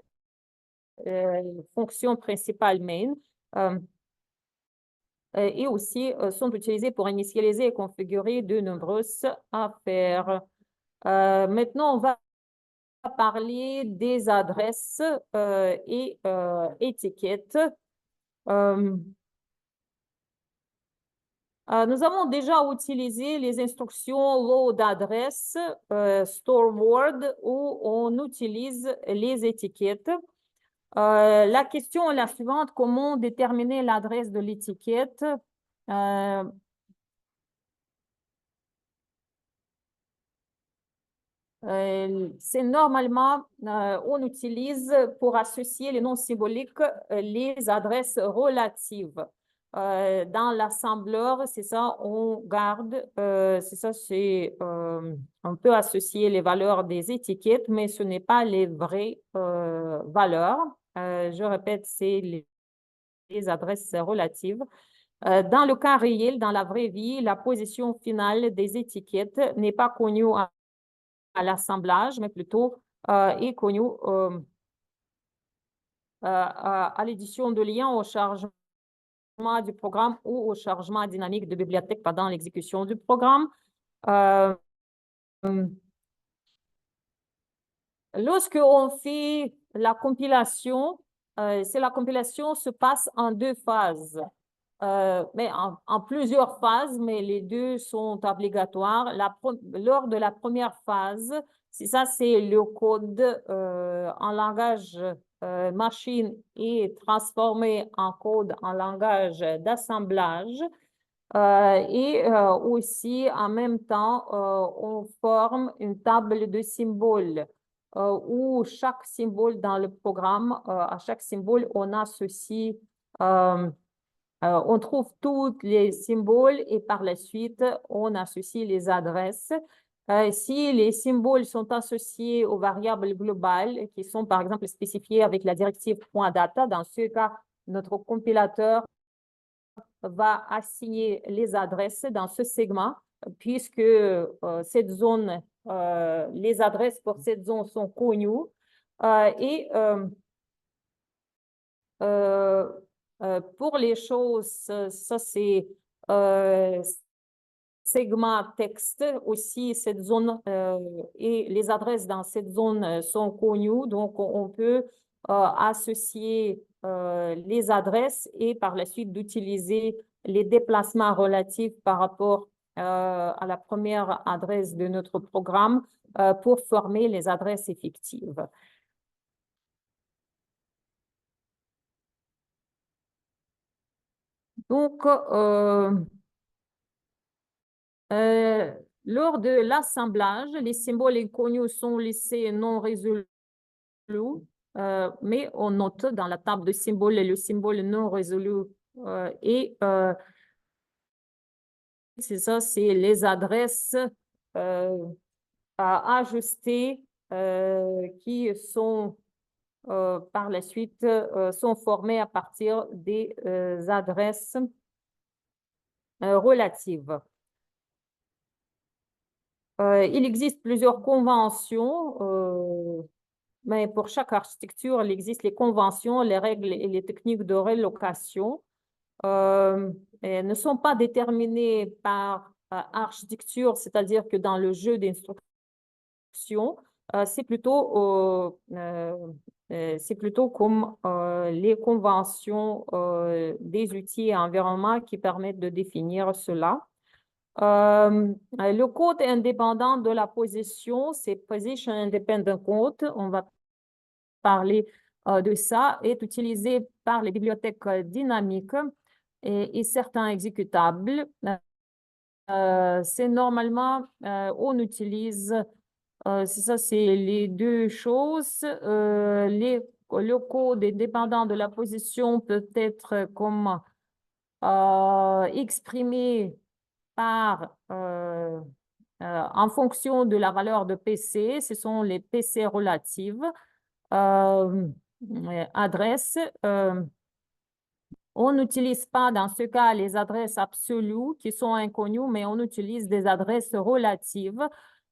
fonction principale main. Et aussi sont utilisés pour initialiser et configurer de nombreuses affaires. Maintenant, on va parler des adresses et étiquettes. Nous avons déjà utilisé les instructions load address, store word, où on utilise les étiquettes. La question est la suivante: comment déterminer l'adresse de l'étiquette? C'est normalement, on utilise pour associer les noms symboliques les adresses relatives. Dans l'assembleur, c'est ça, on garde, c'est ça, on peut associer les valeurs des étiquettes, mais ce n'est pas les vraies valeurs. Je répète, c'est les adresses relatives. Dans le cas réel, dans la vraie vie, la position finale des étiquettes n'est pas connue à l'assemblage, mais plutôt est connu à l'édition de liens au chargement du programme ou au chargement dynamique de bibliothèque pendant l'exécution du programme. Euh, Lorsque on fait la compilation, la compilation se passe en deux phases. Mais en plusieurs phases, mais les deux sont obligatoires. Lors de la première phase, c'est le code en langage machine et transformé en code en langage d'assemblage. Aussi, en même temps, on forme une table de symboles où chaque symbole dans le programme, à chaque symbole, on associe on trouve tous les symboles et par la suite, on associe les adresses. Si les symboles sont associés aux variables globales qui sont par exemple spécifiées avec la directive .data, dans ce cas, notre compilateur va assigner les adresses dans ce segment puisque cette zone, les adresses pour cette zone sont connues. Pour les choses, ça c'est segment texte aussi, cette zone et les adresses dans cette zone sont connues, donc on peut associer les adresses et par la suite d'utiliser les déplacements relatifs par rapport à la première adresse de notre programme pour former les adresses effectives. Donc, lors de l'assemblage, les symboles inconnus sont laissés non résolus, mais on note dans la table de symboles le symbole non résolu c'est ça, c'est les adresses à ajuster qui sont par la suite sont formées à partir des adresses relatives. Il existe plusieurs conventions, mais pour chaque architecture, il existe les conventions, les règles et les techniques de relocation. Elles ne sont pas déterminées par architecture, c'est-à-dire que dans le jeu d'instruction, c'est plutôt comme les conventions des outils et environnements qui permettent de définir cela. Le code indépendant de la position, c'est Position Independent Code. On va parler de ça, est utilisé par les bibliothèques dynamiques et certains exécutables. C'est normalement, on utilise, c'est ça, c'est les deux choses. Le code indépendant de la position peut être comme exprimé par, en fonction de la valeur de PC, ce sont les PC relatives, adresses. On n'utilise pas dans ce cas les adresses absolues qui sont inconnues, mais on utilise des adresses relatives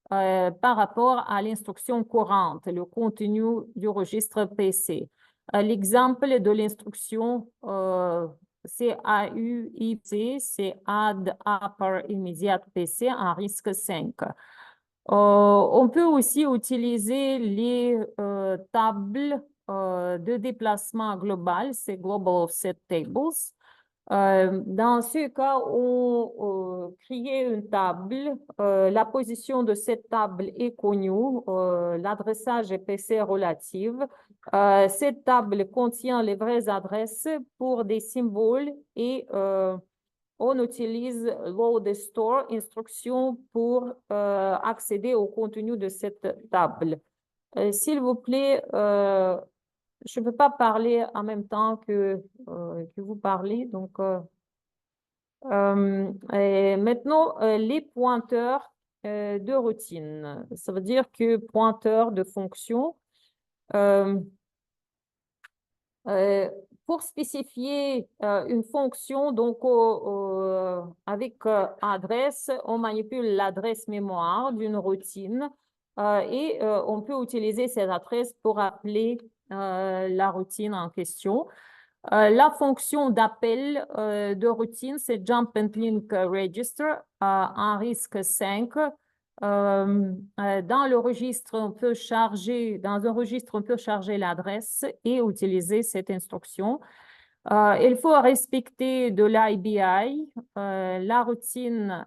par rapport à l'instruction courante, le contenu du registre PC. L'exemple de l'instruction c'est AUIP, c'est Add Upper Immediate PC en risque 5. On peut aussi utiliser les tables de déplacement global, c'est Global Offset Tables. Dans ce cas, on crée une table. La position de cette table est connue. L'adressage est PC relative. Cette table contient les vraies adresses pour des symboles et on utilise load store instruction pour accéder au contenu de cette table. S'il vous plaît, je ne peux pas parler en même temps que vous parlez. Donc, et maintenant, les pointeurs de routine. Ça veut dire que pointeur de fonction. Euh, euh, pour spécifier une fonction, donc avec adresse, on manipule l'adresse mémoire d'une routine et on peut utiliser cette adresse pour appeler la routine en question. La fonction d'appel de routine, c'est Jump and Link Register en risque 5. Dans le registre, dans un registre, on peut charger l'adresse et utiliser cette instruction. Il faut respecter de l'IBI. La routine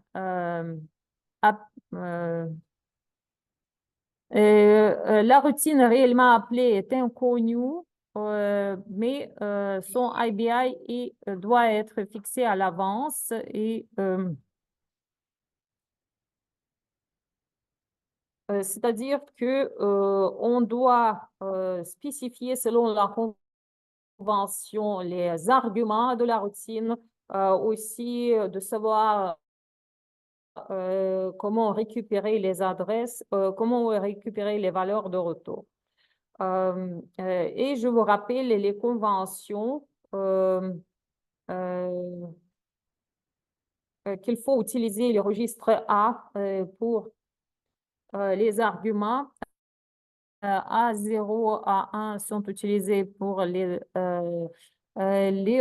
la routine réellement appelée est inconnue, mais son IBI doit être fixé à l'avance et c'est-à-dire que on doit spécifier selon la convention les arguments de la routine, aussi de savoir comment récupérer les adresses, comment récupérer les valeurs de retour. Et je vous rappelle les conventions qu'il faut utiliser le registre A pour les arguments. A0, A1 sont utilisés pour les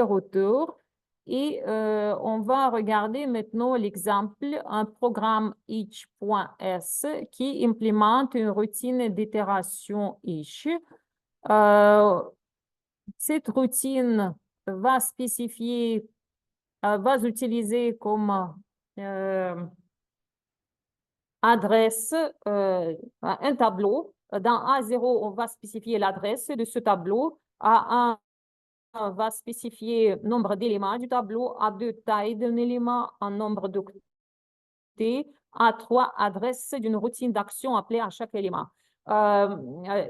retours. Et on va regarder maintenant l'exemple, un programme each.s qui implémente une routine d'itération each. Cette routine va spécifier, va utiliser comme adresse un tableau. Dans A0, on va spécifier l'adresse de ce tableau. A1 va spécifier nombre d'éléments du tableau. A2, taille d'un élément en nombre d'octets. A3, adresse d'une routine d'action appelée à chaque élément.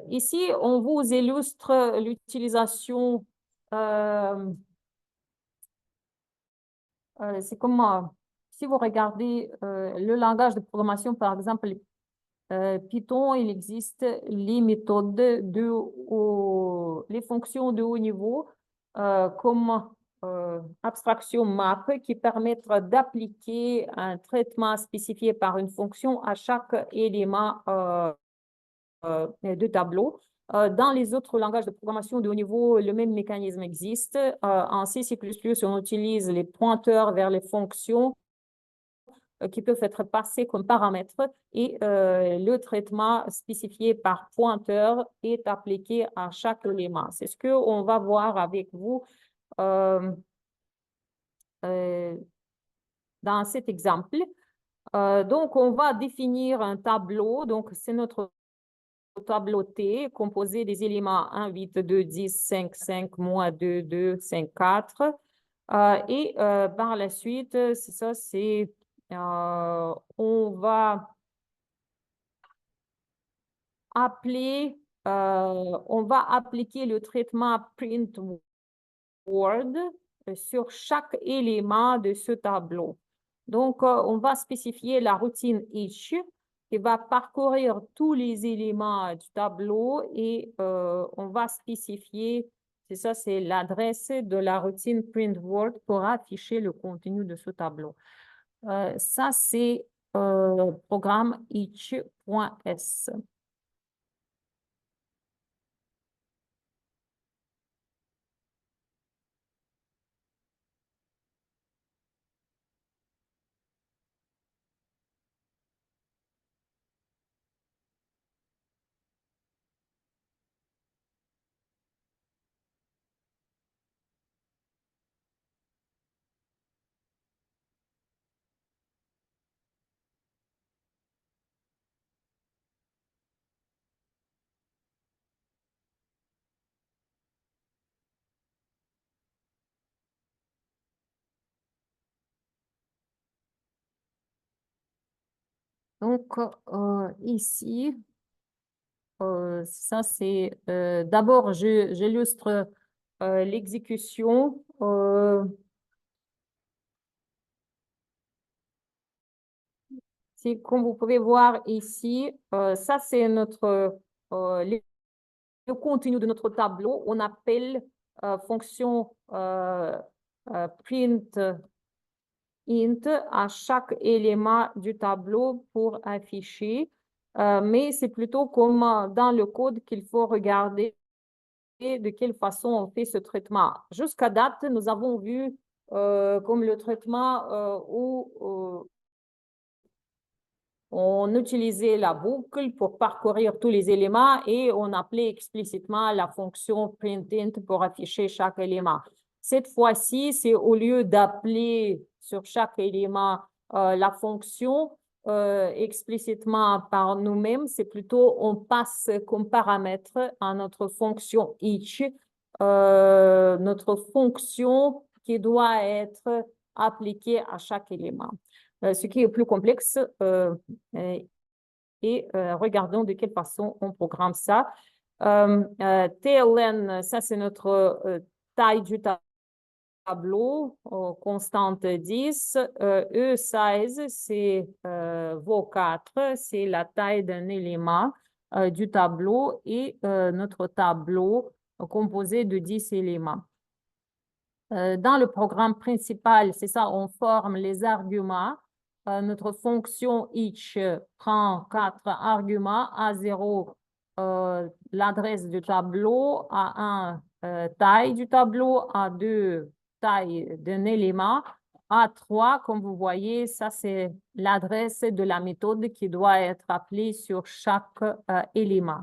Ici, on vous illustre l'utilisation. C'est comme si vous regardez le langage de programmation, par exemple, Python, il existe les méthodes les fonctions de haut niveau comme abstraction map qui permettent d'appliquer un traitement spécifié par une fonction à chaque élément de tableau. Dans les autres langages de programmation de haut niveau, le même mécanisme existe. En C++, on utilise les pointeurs vers les fonctions qui peuvent être passés comme paramètres et le traitement spécifié par pointeur est appliqué à chaque élément. C'est ce qu'on va voir avec vous dans cet exemple. Donc, on va définir un tableau. Donc, c'est notre tableau T composé des éléments 1, 8, 2, 10, 5, 5, moins 2, 2, 5, 4. Et par la suite, c'est ça, c'est on va on va appliquer le traitement print word sur chaque élément de ce tableau. Donc, on va spécifier la routine each qui va parcourir tous les éléments du tableau et on va spécifier, c'est ça, c'est l'adresse de la routine print word pour afficher le contenu de ce tableau. Ça, c'est programme each.s. Donc, ici, ça c'est d'abord j'illustre l'exécution. Comme vous pouvez voir ici, ça c'est le contenu de notre tableau. On appelle fonction print int à chaque élément du tableau pour afficher. Mais c'est plutôt comme dans le code qu'il faut regarder de quelle façon on fait ce traitement. Jusqu'à date, nous avons vu comme le traitement où on utilisait la boucle pour parcourir tous les éléments et on appelait explicitement la fonction printInt pour afficher chaque élément. Cette fois-ci, c'est au lieu d'appeler sur chaque élément la fonction explicitement par nous-mêmes, c'est plutôt on passe comme paramètre à notre fonction each, notre fonction qui doit être appliquée à chaque élément. Ce qui est plus complexe. Et regardons de quelle façon on programme ça. TLN, ça c'est notre taille du tableau, constante 10. E-size, c'est vos 4, c'est la taille d'un élément du tableau et notre tableau composé de 10 éléments. Dans le programme principal, c'est ça, on forme les arguments. Notre fonction each prend 4 arguments. A0, l'adresse du tableau. A1, taille du tableau. A2, taille d'un élément. A3, comme vous voyez, ça c'est l'adresse de la méthode qui doit être appelée sur chaque élément.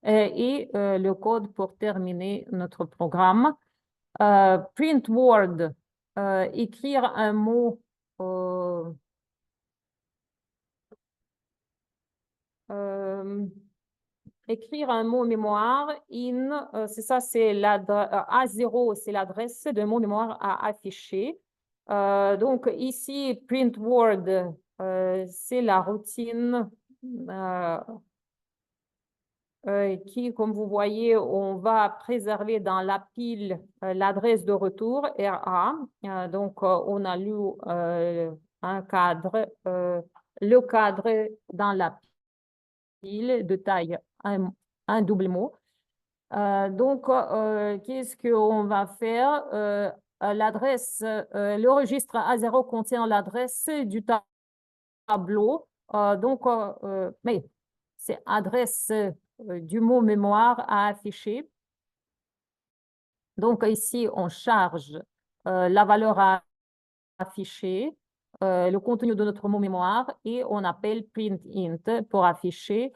Et le code pour terminer notre programme. Print word, écrire un mot mémoire in, c'est ça, c'est A0, c'est l'adresse de mot mémoire à afficher. Donc ici, print word, c'est la routine qui, comme vous voyez, on va préserver dans la pile l'adresse de retour, RA. Donc, on a lu un cadre, le cadre dans la pile de taille un double mot. Donc, qu'est-ce qu'on va faire? L'adresse, le registre A0 contient l'adresse du tableau. Mais c'est adresse du mot mémoire à afficher. Donc, ici, on charge la valeur à afficher, le contenu de notre mot mémoire, et on appelle printInt pour afficher.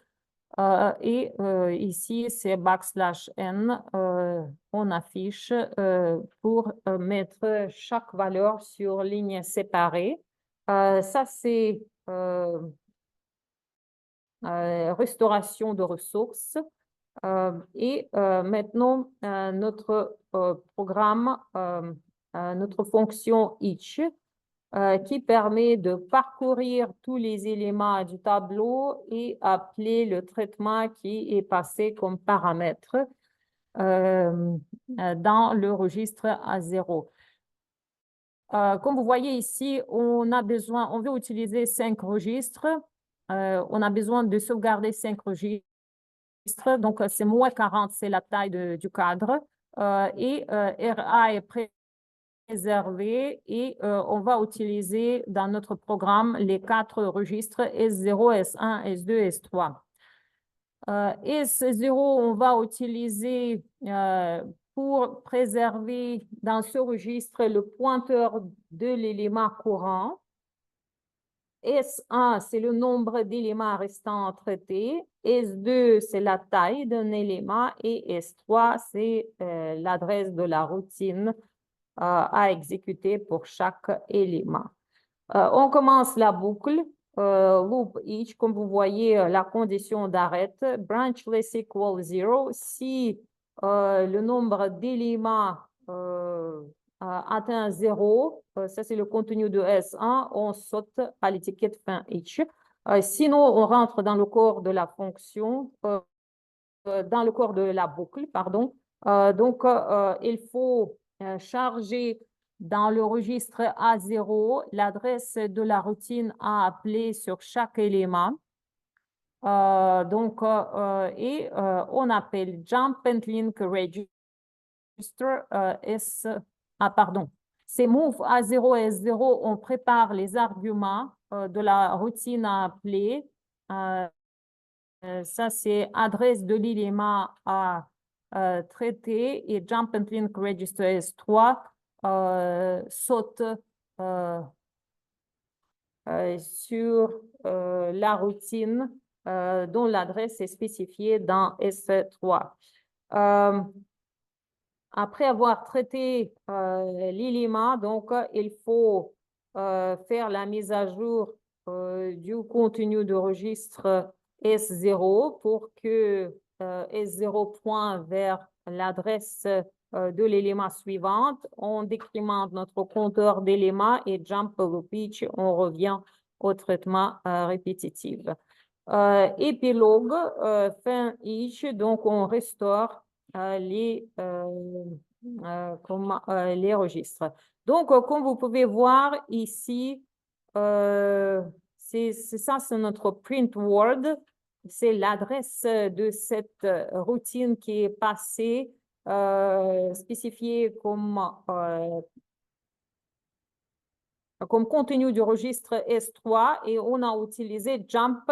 Et ici, c'est \n. On affiche pour mettre chaque valeur sur ligne séparée. Ça, c'est restauration de ressources. Et maintenant, notre programme, notre fonction each, qui permet de parcourir tous les éléments du tableau et appeler le traitement qui est passé comme paramètre dans le registre A0. Comme vous voyez ici, on veut utiliser 5 registres. On a besoin de sauvegarder 5 registres. Donc, c'est moins 40, c'est la taille du cadre. Et RA est préservé et on va utiliser dans notre programme les 4 registres S0, S1, S2, S3. S0, on va utiliser pour préserver dans ce registre le pointeur de l'élément courant. S1, c'est le nombre d'éléments restants traités. S2, c'est la taille d'un élément. Et S3, c'est l'adresse de la routine à exécuter pour chaque élément. On commence la boucle. Loop each, comme vous voyez, la condition d'arrêt. Branchless equal 0. Si le nombre d'éléments atteint 0, ça c'est le contenu de S1, on saute à l'étiquette fin each. Sinon, on rentre dans le corps de la fonction, dans le corps de la boucle, pardon. Donc, il faut charger dans le registre A0 l'adresse de la routine à appeler sur chaque élément. On appelle Jump and Link Register pardon. C'est move A0 et S0, on prépare les arguments de la routine à appeler. Ça, c'est adresse de l'élément à traiter et Jump and Link Register S3 saute sur la routine dont l'adresse est spécifiée dans S3. Après avoir traité l'élément, donc, il faut faire la mise à jour du contenu de registre S0 pour que S0 pointe vers l'adresse de l'élément suivante. On décrémente notre compteur d'éléments et jump le pitch, on revient au traitement répétitif. Épilogue, fin each, donc on restaure les registres. Donc, comme vous pouvez voir ici, c'est ça, c'est notre print word. C'est l'adresse de cette routine qui est passée, spécifiée comme contenu du registre S3 et on a utilisé Jump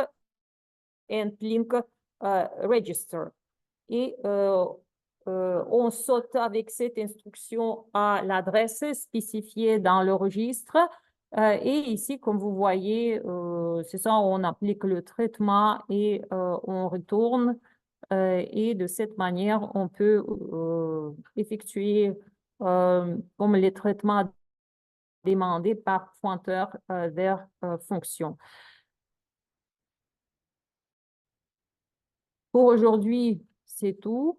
and Link Register. Et on saute avec cette instruction à l'adresse spécifiée dans le registre. Et ici, comme vous voyez, c'est ça, on applique le traitement et on retourne. Et de cette manière, on peut effectuer comme les traitements demandés par pointeur vers fonction. Pour aujourd'hui, c'est tout.